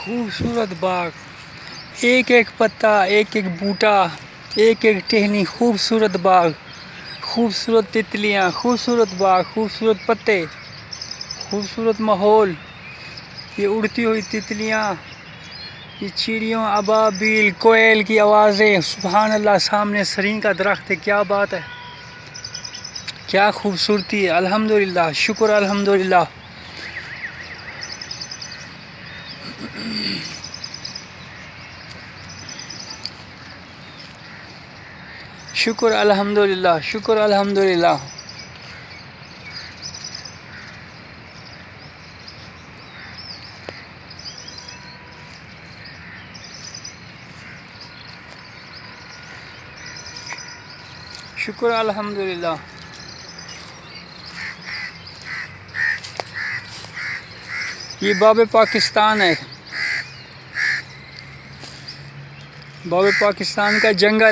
खूबसूरत बाग, एक एक पत्ता, एक एक बूटा, एक एक टहनी, खूबसूरत बाग, खूबसूरत तितलियाँ, खूबसूरत बाग, खूबसूरत पत्ते, खूबसूरत माहौल, ये उड़ती हुई तितलियाँ, ये चिड़ियों, अबाबिल, कोयल की आवाज़ें, सुभान अल्लाह। सामने सरीं का दरख्त है, क्या बात है, क्या खूबसूरती है। अल्हम्दुलिल्लाह, शुक्र अल्हम्दुलिल्लाह। शुक्र अल्हम्दुलिल्लाह, शुक्र अल्हम्दुलिल्लाह। शुक्र अल्हम्दुलिल्लाह। ये बाब पाकिस्तान है, बाब पाकिस्तान का जंगल।